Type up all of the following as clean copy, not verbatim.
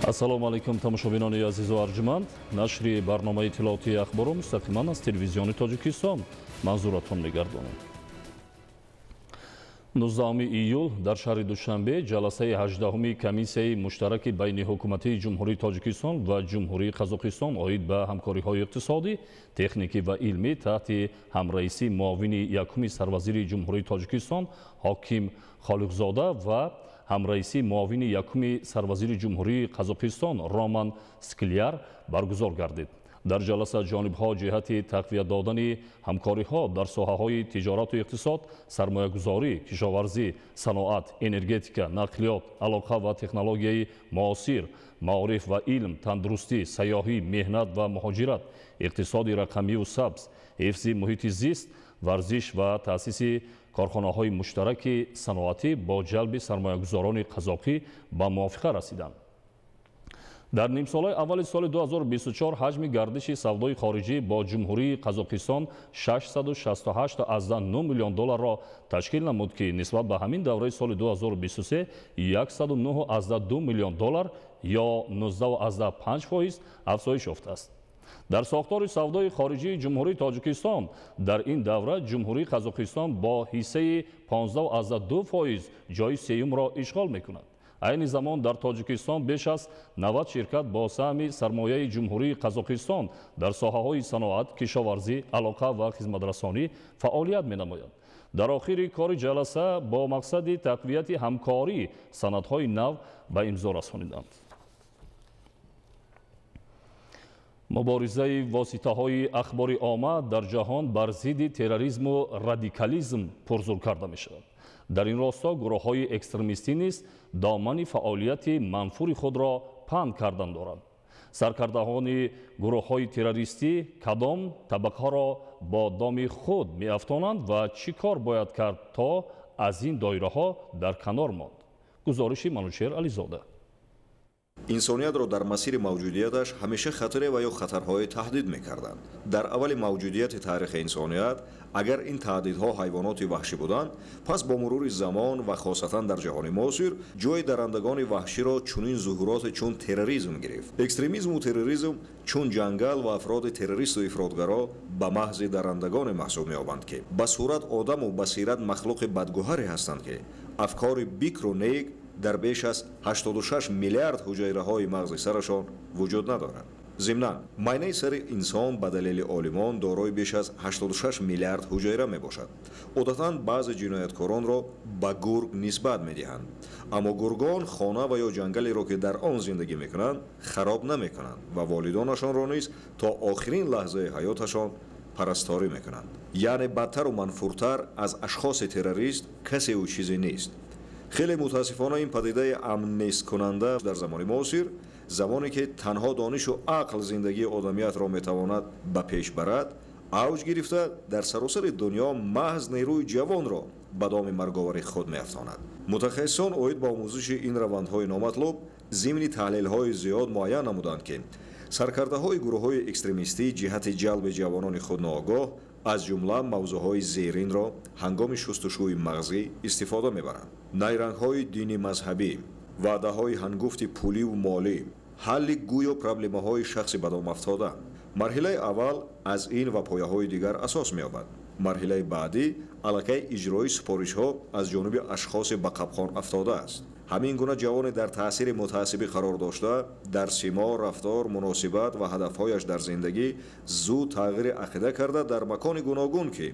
ассалому алайкум тамошобинони азизу арҷуманд. Нашри барномаи иттилоотии ахборо мустақиман аз телевизиони Тоҷикистон манзуратон мегардонем. 19 июл дар шаҳри Душанбе ҷаласаи 18-уми комиссияи муштараки байни ҳукуматии ҷумҳурии Тоҷикистон ва ҷумҳурии Қазоқистон оид ба ҳамкориҳои иқтисодӣ, техникӣ ва илмӣ таҳти ҳамраисӣ муовини якуми сарвазири ҷумҳурии Тоҷикистон Ҳоким Холиқзода ва ҳамраиси муовини якуми сарвазири ҷумҳурии Қазоқистон Роман Скляр баргузор гардид. дар ҷаласа ҷонибҳо ҷиҳати тақвият додани ҳамкориҳо дар соҳаҳои тиҷорату иқтисод, сармоягузорӣ, кишоварзӣ, саноат, энергетика, нақлиёт, алоқа ва технологияи муосир, маориф ва илм, тандурустӣ, сайёҳӣ, меҳнат ва муҳоҷират, иқтисоди рақамию сабз, ҳифзи муҳити зист, варзиш ва таъсиси корхонаҳои муштараки саноатӣ бо ҷалби сармоягузорони қазоқӣ ба мувофиқа расиданд. дар нимсолаи аввали соли 2024 ҳаҷми гардиши савдои хориҷӣ бо ҷумҳурии Қазоқистон 668.9 миллион долларро ташкил намуд, ки нисбат ба ҳамин давраи соли 2023 109.2 миллион доллар ё 19.5% афзоиш ёфтааст. дар сохтори савдои хориҷии ҷумҳурии Тоҷикистон дар ин давра ҷумҳурии Қазоқистон бо ҳиссаи 15.2% ҷои сеюмро ишғол мекунад. айни замон дар Тоҷикистон беш аз 90 ширкат бо саҳми сармояи ҷумҳурии Қазоқистон дар соҳаҳои саноат, кишоварзӣ, алоқа ва хизматрасонӣ фаъолият менамоянд. дар охири кори ҷаласа бо мақсади тақвияти ҳамкорӣ санадҳои нав ба имзо расониданд. муборизаи воситаҳои ахбори омма дар ҷаҳон бар зидди терроризму радикализм пурзур карда мешавад. дар ин росто гурӯҳҳои экстремистӣ низ домани фаъолияти манфури худро паҳн кардан доранд. саркардаҳони гурӯҳҳои террористӣ кадом табақаҳоро бо доми худ меафтонанд ва чӣ кор бояд кард то аз ин доираҳо дар канор монд? гузориши Манучер Ализода. инсониятро дар масири мавҷудияташ ҳамеша хатаре ва ё хатарҳое таҳдид мекарданд. дар аввали мавҷудияти таърихи инсоният, агар ин таҳдидҳо ҳайвоноти ваҳшӣ буданд, пас бо мурури замон ва хосатан дар ҷаҳони муосир ҷои даррандагони ваҳширо чунин зуҳуроте чун терроризм гирифт. экстремизму терроризм чун ҷангал ва афроди террористу ифротгаро ба маҳзи даррандагоне маҳсуб меёбанд, ки ба сурат одаму ба сират махлуқи бадгӯҳаре ҳастанд, ки афкори бикру нек дар беш аз 86 миллиард ҳуҷайраҳои мағзи сарашон вуҷуд надорад. зимнан майнаи сари инсон ба далели олимон дорои беш аз 86 миллиард ҳуҷайра мебошад. одатан баъзе ҷинояткоронро ба гург нисбат медиҳанд, аммо гургон хона ва ё ҷангалеро ки дар он зиндагӣ мекунанд хароб намекунанд ва волидонашонро низ то охирин лаҳзаи ҳаёташон парасторӣ мекунанд. яъне бадтару манфуртар аз ашхоси террорист касе ӯ чизе нест. хеле мутаассифона ин падидаи амнесткунанда дар замони муосир, замоне ки танҳо донишу ақл зиндагии одамиятро метавонад ба пеш барад, авҷ гирифта дар саросари дунё маҳз нерӯи ҷавонро ба доми марговари худ меафтонад. мутахассисон оид ба омӯзиши ин равандҳои номатлуб зимни таҳлилҳои зиёд муайян намуданд, ки саркардаҳои гурӯҳҳои экстремистӣ ҷиҳати ҷалби ҷавонони худ ноогоҳ аз ҷумла мавзӯъҳои зеринро ҳангоми шустушӯи мағзӣ истифода мебаранд. найрангҳои дини мазҳабӣ, ваъдаҳои ҳангуфти пуливу молӣ, ҳалли гӯё проблемаҳои шахси бадомафтода. марҳилаи аввал аз ин ва пояҳои дигар асос меёбад. марҳилаи баъдӣ аллакай иҷрои супоришҳо аз ҷониби ашхоси ба қабхон афтода аст. ҳамин гуна ҷавоне дар таъсири мутаассибӣ қарор дошта, дар симо, рафтор, муносибат ва ҳадафҳояш дар зиндагӣ зуд тағйири ақида карда дар макони гуногун, ки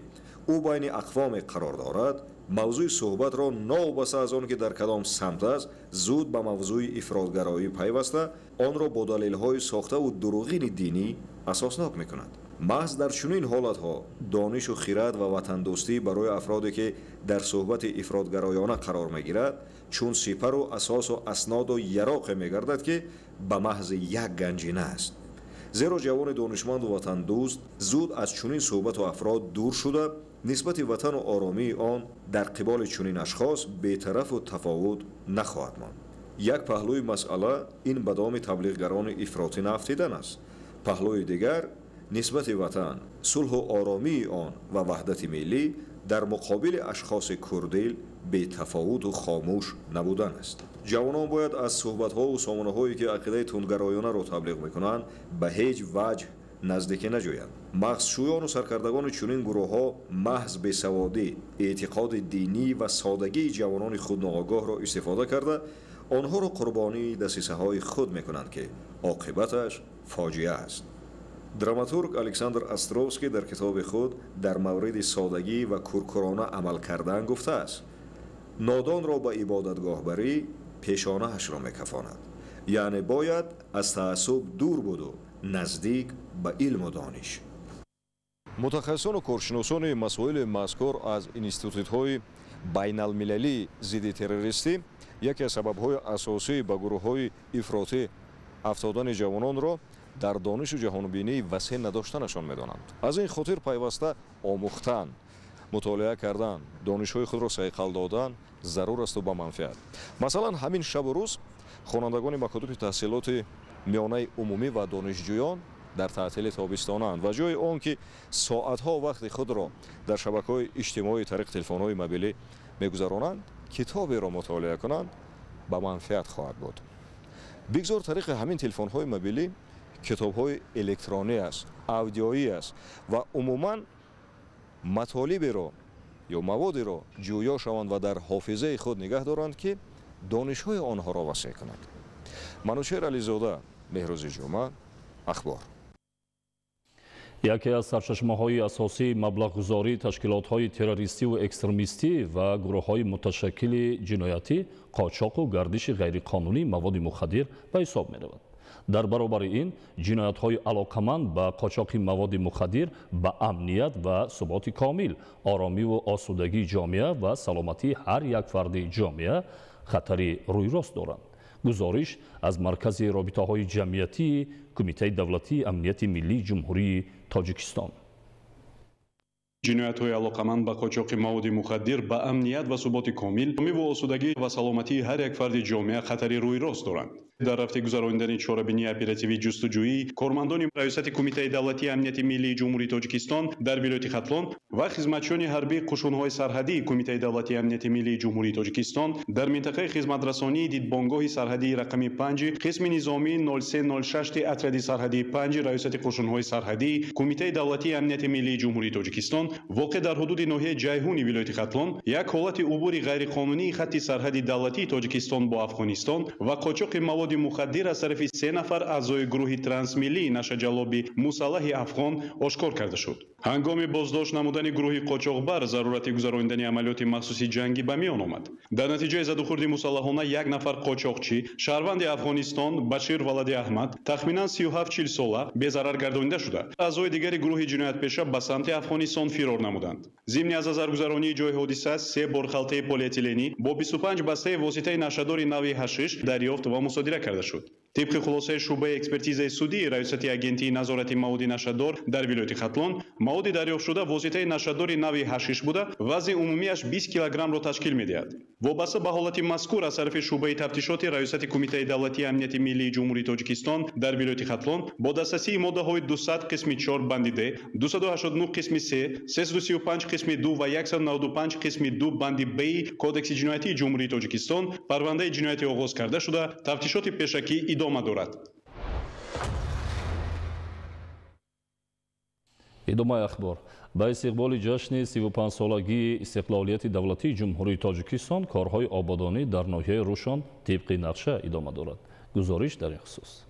ӯ байни ақвоме қарор дорад, мавзӯи суҳбатро новобаста аз он ки дар кадом самт аст, зуд ба мавзӯи ифротгароӣ пайваста, онро бо далелҳои сохтаву дуруғини динӣ асоснок мекунад. маҳз дар чунин ҳолатҳо донишу хирад ва ватандӯстӣ барои афроде ки дар суҳбати ифротгароёна қарор мегирад, чун сипару асосу асноду яроқе мегардад, ки ба маҳзи як ганҷина аст. зеро ҷавони донишманду ватандӯст зуд аз чунин суҳбату афрод дур шуда, нисбати ватану оромии он дар қиболи чунин ашхос бетарафу тафовут нахоҳад монд. як паҳлӯи масъала ин ба доми таблиғгарони ифротӣ нафтидан аст. паҳлӯи дигар нисбати ватан, сулҳу оромии он ва ваҳдати миллӣ дар муқобили ашхоси курдил бетафовуту хомӯш набудан аст. ҷавонон бояд аз суҳбатҳо ва сомонаҳое ки ақидаи тундгароёнаро таблиғ мекунанд ба ҳеҷ ваҷҳ наздикӣ наҷоянд. мағзшӯёну саркардагони чунин гурӯҳҳо маҳз бесаводӣ, эътиқоди динӣ ва содагии ҷавонони худногогоҳро истифода карда онҳоро қурбонии дасисаҳои худ мекунанд ки оқибаташ фоҷиа аст. драматург Александр Островский дар китоби худ дар мавриди содагӣ ва куркурона амал кардан гуфтааст: нодонро ба ибодатгоҳбарӣ пешонаашро мекафонад. яъне бояд аз таассуб дур буду наздик ба илму дониш. мутахассисону коршиносони масоили мазкур аз институтҳои байналмилалии зидди террористӣ яке аз сабабҳои асосии ба гурӯҳҳои ифротӣ афтодани ҷавононро дар донишу ҷаҳонбинии васеъ надоштанашон медонанд. аз ин хотир пайваста омӯхтан, мутолиа кардан, донишҳои худро сайқал додан зарур асту ба манфиат. масалан ҳамин шабу рӯз хонандагони макотиби таҳсилоти миёнаи умумӣ ва донишҷӯён дар таътили тобистонанд ва ҷои он ки соатҳо вақти худро дар шабакаҳои иҷтимоӣ тариқи телефонҳои мобилӣ мегузаронанд, китоберо мутолиа кунанд ба манфиат хоҳад буд. бигзор тариқи ҳамин телефонҳои мобилӣ китобҳои электронӣ аст, аудиоӣ аст ва умуман матолиберо ё маводеро ҷӯё шаванд ва дар ҳофизаи худ нигаҳ доранд ки донишҳои онҳоро васеъ кунад. манушер ализода, меҳрӯзи ҷумъа, ахбор. яке аз сарчашмаҳои асосии маблағгузории ташкилотҳои террористӣ ва экстремистӣ ва гурӯҳҳои муташаккили ҷиноятӣ қочоқу гардиши ғайриқонунии маводи мухаддир ба ҳисоб меравад. дар баробари ин ҷиноятҳои алоқаманд ба қочоқи маводи мухаддир ба амният ва суботи комил, оромиву осудагии ҷомеа ва саломатии ҳар як фарди ҷомеа хатари рӯйрост доранд. гузориш аз маркази робитаҳои ҷамъиятии кумитаи давлатии амнияти миллии ҷумҳурии тоҷикистон. ҷиноятҳои алоқаманд ба қочоқи маводи мухаддир ба амният ва суботи комил, омиву осудагӣ ва саломатии ҳар як фарди ҷомеа хатари рӯйрост доранд. дар рафти гузарондани чорабинии оперативии ҷустуҷӯӣ, кормандони раёсати кумитаи давлатии амнияти миллии ҷумҳурии тоҷикистон дар вилояти Хатлон ва хизматчиёни ҳарбии қушунҳои сарҳадии кумитаи давлатии амнияти миллии ҷумҳурии тоҷикистон дар минтақаи хизматрасонии дидбонгоҳи сарҳадии рақами 5 қисми низомии 0306 отради сарҳадии 5 раёсати қушунҳои сарҳадии кумитаи давлатии амнияти миллии ҷумҳурии тоҷикистон воқеъ дар ҳудуди ноҳияи ҷайҳуни вилояти Хатлон як ҳолати убури ғайриқонунии хатти сарҳади давлатии Тоҷикистон бо Афғонистон ва қочоқи маводи мухаддир аз тарафи 3 нафар аъзои гурӯҳи трансмиллии нашаҷаллоби мусаллаҳи афғон ошкор карда шуд. ҳангоми боздошт намудани гурӯҳи қочоқбар зарурати гузарондани амалиёти махсуси ҷангӣ ба миён омад. дар натиҷаи задухӯрди мусаллаҳона як нафар қочоқчӣ шаҳрванди Афғонистон Башир Валади Аҳмад тахминан 37-40 сола безарар гардонида шуда, аъзои дигари гурӯҳи ҷиноятпеша ба самти Афғонистон фирор намуданд. зимни аз назаргузаронии ҷои ҳодиса 3 борхалтаи полиэтиленӣ бо 25 бастаи воситаи нашадори нави ҳашиш дарёфт ва мусодира карда шуд. طبق خلاصه شعبه اکسپرتیز سودی رئیست اگنتی نظارت مواد نشادار در ولایت ختلان مواد دریافت شده واسطه نشادار نوع حشیش بوده وزن عمومیش 20 کیلوگرم را تشکیل می‌دهد. وابسته به حالت مذکور از طرف شعبه تفتیشات رئیست کمیته دولتی امنیت ملی جمهوری تاجیکستان در ولایت ختلان با دسترسی ماده‌های 200 قسم 4 بند د، 289 قسم 3، 335 قسم 2 و 195 قسم 2 بند ب کدکس جنایتی جمهوری تاجیکستان پرونده جنایتی آغاز کرده شده تفتیشات پیشکی ادامه دارد. ادامه اخبار. با استقبال جشن 35 سالگی استقلالیت دولتی جمهوری تاجیکستان کارهای آبادانی در ناحیه روشن طبق نقشه ادامه دارد. گزارش در این خصوص.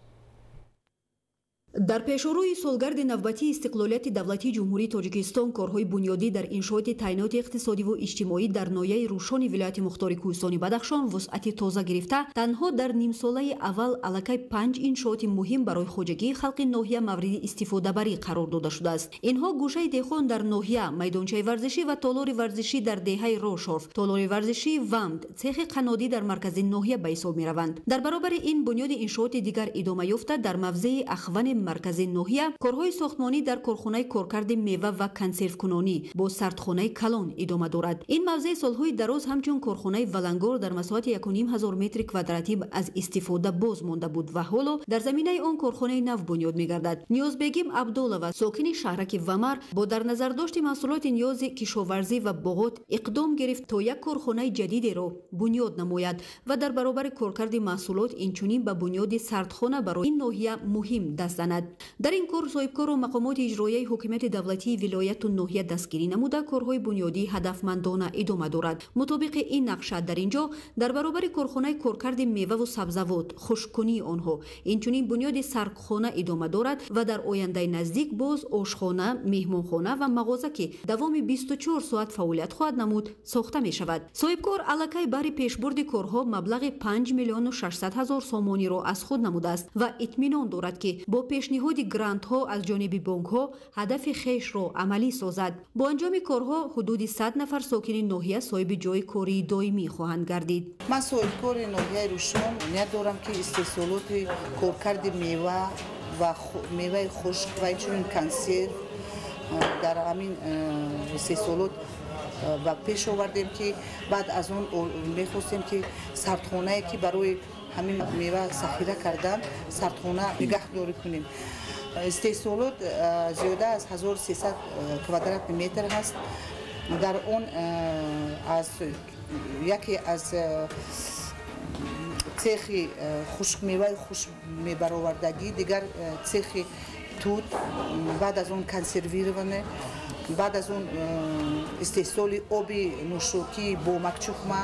дар пешрӯи солгарди навбатии истиқлолияти давлатии ҷумҳурии тоҷикистон корҳои бунёдӣ дар иншооти таъиноти иқтисодиву иҷтимоӣ дар ноҳияи рӯшони вилояти мухтори кӯҳистони Бадахшон вусъати тоза гирифта, танҳо дар нимсолаи аввал аллакай 5 иншооти муҳим барои хоҷагии халқи ноҳия мавриди истифодабарӣ қарор дода шудааст. инҳо гӯшаи дехон дар ноҳия, майдончаи варзишӣ ва толори варзишӣ дар деҳаи Рошорф, толори варзишии Вамд, цехи қаннодӣ дар маркази ноҳия ба ҳисоб мераванд. дар баробари ин бунёди иншооти дигар идома ёфта дар мавзеи Ахвани маркази ноҳия корҳои сохтмонӣ дар корхонаи коркарди мева ва консервкунонӣ бо сардхонаи калон идома дорад. ин мавзеъ солҳои дароз ҳамчун корхонаи валангор дар масоҳати 1500 метри квадратӣ аз истифода боз монда буд ва ҳоло дар заминаи он корхонаи нав бунёд мегардад. ниёзбегим абдуллова, сокини шаҳраки вамар, бо дар назардошти маҳсулоти ниёзи кишоварзӣ ва боғот иқдом гирифт то як корхонаи ҷадидеро бунёд намояд ва дар баробари коркарди маҳсулот инчунин ба бунёди сардхона барои ин ноҳия муҳим даст занад. дар ин кор соҳибкору мақомоти иҷроияи ҳокимияти давлатии вилояту ноҳия дастгирӣ намуда корҳои бунёдӣ ҳадафмандона идома дорад. мутобиқи ин нақша дар ин ҷо дар баробари корхонаи коркарди меваву сабзавот хушккунии онҳо инчунин бунёди саркхона идома дорад ва дар ояндаи наздик боз ошхона, меҳмонхона ва мағоза ки давоми 24 соат фаъолият хоҳад намуд сохта мешавад. соҳибкор аллакай баҳри пешбурди корҳо маблағи 5 миллиону 600 ҳазор сомониро аз худ намудааст ва итминон дорад ки бо пешниҳоди грантҳо аз ҷониби бонкҳо ҳадафи хешро амалӣ созад. бо анҷоми корҳо ҳудуди 100 нафар сокини ноҳия соҳиби ҷои кории доимӣ хоҳанд гардид. ман соҳибкори ноҳияи рӯшон ният дорам ки истеҳсолоти коркарди мева ва меваи хушк ва инчунин консерв дар ҳамин истеҳсолот ва пеш овардем ки баъд аз он мехостем ки сардхонае ки барои ҳамин мева сахира кардан сардхона нигаҳдорӣ кунем. истеҳсолот зиёда аз 1300 квадратный метр ҳаст. дар он аз яке аз цехи хушкмеваи хушкмебаровардагӣ, дигар цехи тут, баъд аз он консервироване, баъд аз он истеҳсоли оби нӯшокии бо макчухма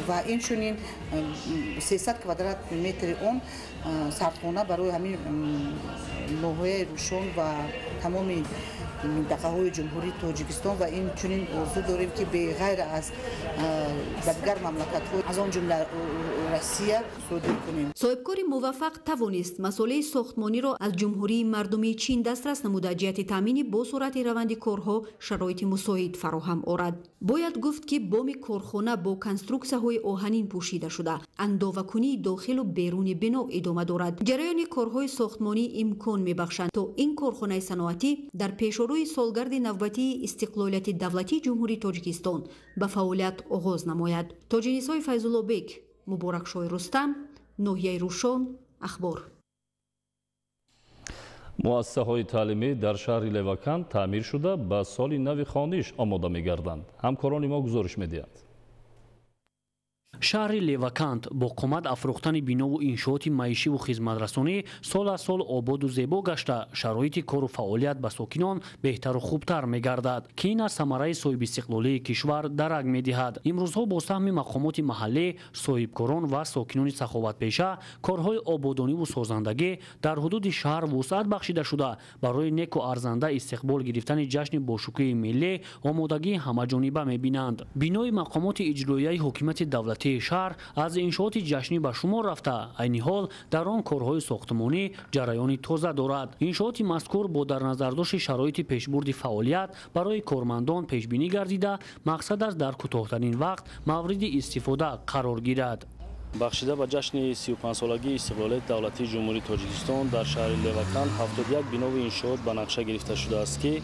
ва инчунин 300 квадратный метри он сардхона барои ҳамин ноҳияи рӯшон ва тамоми минтақаҳои ҷумҳурии тоҷикистон ва инчунин орзу дорем ки беғайр аз дигар мамлакатҳо аз он ҷумла Россия содир кунем. соҳибкори муваффақ тавонист масъулаи сохтмониро аз ҷумҳурии мардумии чин дастрас намуда ҷиҳати таъмини бо суръати раванди корҳо шароити мусоид фароҳам орад. бояд гуфт ки боми корхона бо конструксияҳои оҳанин пӯшида шуда андовакунии дохилу беруни бино идома дорад. ҷараёни корҳои сохтмонӣ имкон мебахшанд то ин корхонаи саноатӣ дар пешорӯи солгарди навбатии истиқлолияти давлатии ҷумҳурии тоҷикистон ба фаъолият оғоз намояд. тоҷинисои Файзуллобек, Муборакшои Рустам, ноҳияи Рӯшон, Ахбор. муассисаҳои таълимӣ дар шаҳри Левакан таъмир шуда ба соли нави хониш омода мегарданд. ҳамкорони мо гузориш медиҳанд. шаҳри Леваканд бо қомат афрохтани бинову иншооти маишиву хизматрасонӣ сол аз сол ободу зебо гашта шароити кору фаъолият ба сокинон беҳтару хубтар мегардад ки ин аз самараи соҳибистиқлолии кишвар дарак медиҳад. имрӯзҳо бо саҳми мақомоти маҳаллӣ, соҳибкорон ва сокинони саховатпеша корҳои ободониву созандагӣ дар ҳудуди шаҳр вусъат бахшида шуда барои неку арзанда истиқбол гирифтани ҷашни бошукӯҳи миллӣ омодагии ҳамаҷониба мебинанд. бинои мақомоти иҷроияи ҳокимияти давлатии шаҳр аз иншооти ҷашнӣ ба шумор рафта, айни ҳол дар он корҳои сохтмонӣ ҷараёни тоза дорад. иншооти мазкур бо дар назардошти шароити пешбурди фаъолият барои кормандон пешбинӣ гардида мақсад аст дар кӯтоҳтарин вақт мавриди истифода қарор гирад. бахшида ба ҷашни 35-солагии истиқлолияти давлатии ҷумҳурии тоҷикистон дар шаҳри Левакан 71 бинови иншоот ба нақша гирифта шудааст ки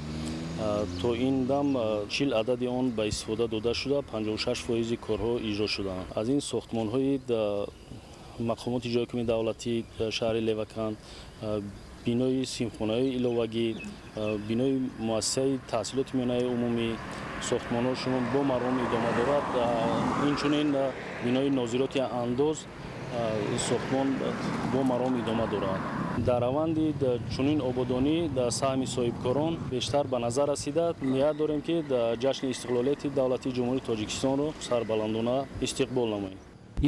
то ин дам 40 адади он ба истифода дода шуда 56% корҳо иҷро шудаанд. аз ин сохтмонҳои мақомоти ҷойкуми давлатии шаҳри Левакан, бинои симхонаҳои иловагӣ, бинои муассисаи таҳсилоти миёнаи умумӣ, сохтмонҳошон бо маром идома дорад. инчунин бинои нозироти андоз сохтмон бо маром идома дорад. дар раванди чунин ободонӣ дар саҳми соҳибкорон бештар ба назар расида ният дорем ки ҷашни истиқлолияти давлатии ҷумҳурии тоҷикистонро сарбаландона истиқбол намоем.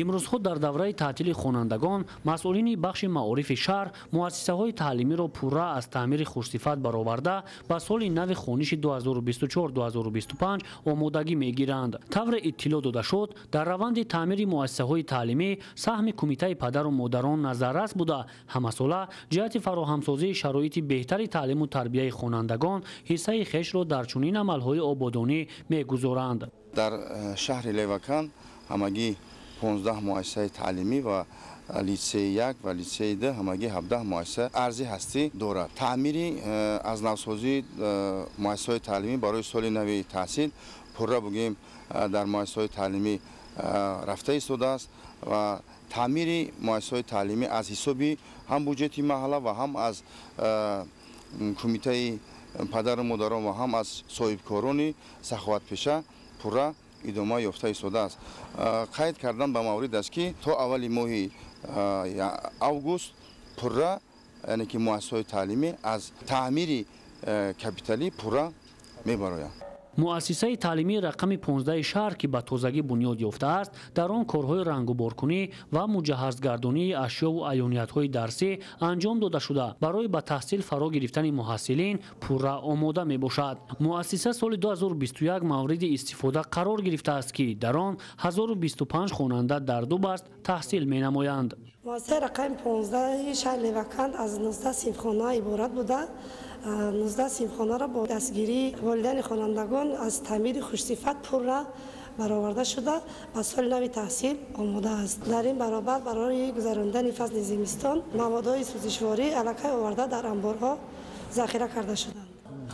имрӯзҳо дар давраи таътили хонандагон масъулини бахши маорифи шаҳр муассисаҳои таълимиро пурра аз таъмири хушсифат бароварда ба соли нави хониши 2024-2025 омодагӣ мегиранд. тавре иттилоъ дода шуд дар раванди таъмири муассисаҳои таълимӣ саҳми кумитаи падару модарон назаррас буда ҳамасола ҷиҳати фароҳамсозии шароити беҳтари таълиму тарбияи хонандагон ҳиссаи хешро дар чунин амалҳои ободонӣ мегузоранд. дар шаҳри Левакан ҳамагӣ 15 مؤسسه تعلیمی و لیسه 1 و لیسه 2 همگی 17 مؤسسه ارزی هستی دارد. تعمیر از نوسازی مؤسسه تعلیمی برای سال نو تحصیل پورا بگیم در مؤسسه تعلیمی رفته ایستاده است و تعمیر مؤسسه تعلیمی از حسابی هم بودجه محله و هم از کمیته پدر و مادران و هم از صاحبکاران سخاوت پیشه پورا ادامه یافته ایستاده است. قید کردن به مورد است که تا اول ماه اوگوست پورا یعنی که مؤسسه تعلیمی از تعمیر کپیتالی پورا میبراید. مؤسسه تعلیمی رقم 15 شهر که به تازگی بنیاد یافته است در آن کارهای رنگ و بارکنی و مجهزگردانی اشیا و عیانیت‌های درسی انجام داده شده برای به تحصیل فرا گرفتن محصلین پورا آماده میباشد. مؤسسه سال 2021 مورد استفاده قرار گرفته است که در آن 1025 خواننده در 2 بست تحصیل مینمایند. مؤسسه رقم 15 شهر لیوکند از 19 صنفخانه عبارت بوده. 19 صنفخانه را با دستگیری والدین خوانندگان از تعمیر خوشصفت پورا برآورده شده و سال نو تحصیل آماده است. در این برابر برای گذراندن فصل زمستان موادهای سوزشواری الکی آورده در انبارها ذخیره کرده شدند.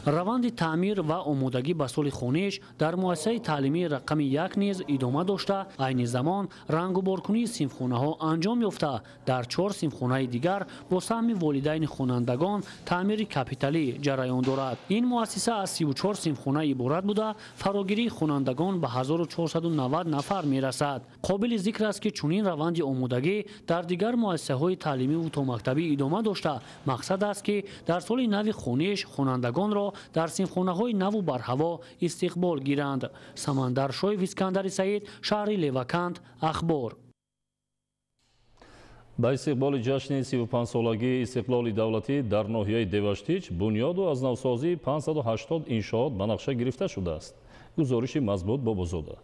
روند تعمیر و آمادگی به سال خوانش در مؤسسه تعلیمی رقم 1 نیز ادامه داشته عین زمان رنگ و بارکنی صنفخانه ها انجام یافته در 4 صنفخانه دیگر با سهم والدین خوانندگان تعمیر کپیتالی جریان دارد. این مؤسسه از 34 صنفخانه عبارت بوده فراگیری خوانندگان به 1490 نفر میرسد. قابل ذکر است که چنین روند آمادگی در دیگر مؤسسه های تعلیمی و تا مکتبی ادامه داشته. مقصد است که در سال نو خوانش خوانندگان را در صنفخانه های نو بر هوا استقبال گیرند. سمندر شایف اسکندر سعید، شهر لیوکند، اخبار. با استقبال جشن 35 سالگی استقلال دولتی در ناحیه دیوشتیچ بنیاد و از نوسازی 580 انشاءات به نقشه گرفته شده است. گزارش مضبوط بابازاده.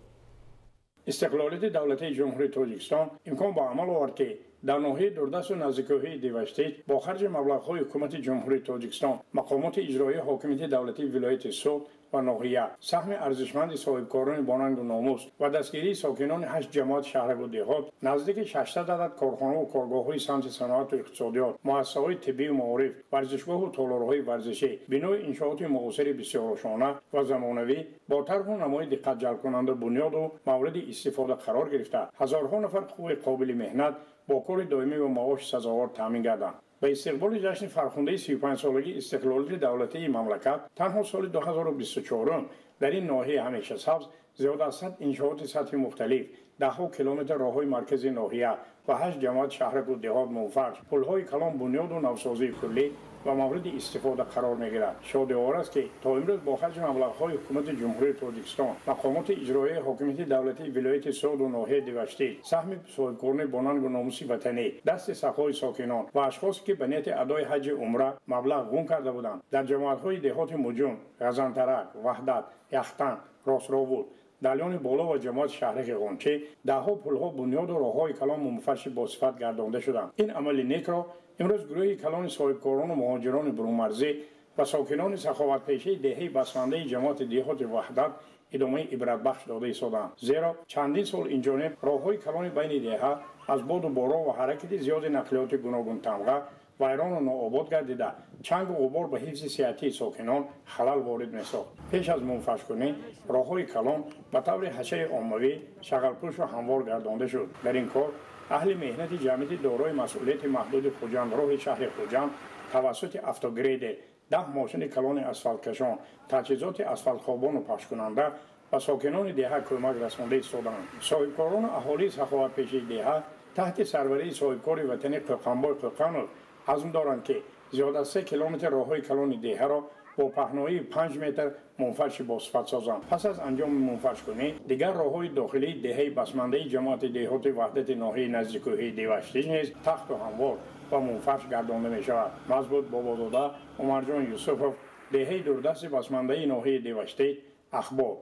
استقلالیت دولتی جمهوری تاجیکستان امکان به عمل آورد که در ناحیه دوردست و نزدیکی‌های دیوشتیچ با خرج مبلغ‌های حکومت جمهوری تاجیکستان مقامات اجرایی حاکمیت دولتی ولایت سوت و ناحیه سهم ارزشمند صاحبکاران باننگ و ناموس و دستگیری ساکنان 8 جماعت شهر و دهات نزدیک 600 عدد کارخانه و کارگاه‌های سمت صنعت و اقتصادیات، مؤسسه‌های طبی و معارف، ورزشگاه و تالارهای ورزشی، بنای انشاءات معاصر بسیار آشنا و زمانوی با طرح و نمای دقت جلب کننده بنیاد و مورد استفاده قرار گرفته هزارها نفر قابل مهنت با کار دائمی و معاش سزاوار تامین گردند. به استقبال جشن فرخنده 35 سالگی استقلالیت دولتی مملکت تنها سال 2024 در این ناحیه همیشه سبز زیاد از 100 انشاءات سطح مختلف، 10 کیلومتر راههای مرکزی ناحیه و 8 جماعت شهر و دهات منفرش، پل‌های کلان بنیاد و نوسازی کلی و مورد استفاده قرار می‌گیرد. شادی‌آور است که تا امروز با خرج مبلغ‌های حکومت جمهوری تاجیکستان، مقامات اجرایی حاکمیت دولتی ولایت سوت و ناحیه دیوشتیچ، سهم صاحبکاران باننگ و ناموسی وطنی، دست سخای ساکنان و اشخاصی که به نیت ادای حج عمره مبلغ گم کرده بودند در جماعت‌های دهات مجون، غزنترک، وحدت، یختن، راستراود، دلیان بالا و جماعت شهری قونچه، دهها پل‌ها بنیاد و راه‌های کلان منفرش با صفت گردانده شدند. این عمل نیک را امروز گروهی کلان صاحبکاران و مهاجران برون‌مرزی و ساکنان سخاوت پیشه دهه بسنده جماعت دهات وحدت ادامه عبرت بخش داده ایستادند. زیرا چندین سال این جانب راه‌های کلان بین دهه از باد و باران و حرکت زیاد نقلیات گوناگون تمغه ویران و ناآباد گردیده چنگ و غبار به حفظ صحتی ساکنان خلل وارد می‌ساخت. پیش از منفرش کنی راه‌های کلان به طور حشر عمومی شغل‌پوش و هموار گردانده شد. در این کار اهل مهنت جمعیت دارای مسئولیت محدود خوجند راه شهر خوجند توسط автогрейд 10 ماشین کلان اسفالت کشان، تجهیزات اسفالت خوابان و پخش کننده و ساکنان دهه کمک رسانده ایستادند. صاحبکاران اهالی سخاوت پیشه دهه تحت سروری صاحبکار وطنی قوقنبای قوقنو عزم دارند که زیاد از 3 کیلومتر راههای کلان دهه را با پهنایی 5 متر منفرش با صفت سازند. پس از انجام منفرش کنی دیگر راههای داخلی دهه بسمانده جماعت دهات وحدت ناحیه نزدیکی دیوشتیچ نیز تخت و هموار و منفرش گردانده می شود. مضبوط بابازاده، عمرجان یوسفوف، دهه دوردست بسمانده ناحیه دیوشتیچ، اخبار.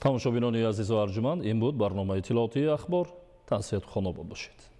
тамошобинони азизу арҷуманд, ин буд барномаи иттилооти ахбор. тансиҳатхона бошед.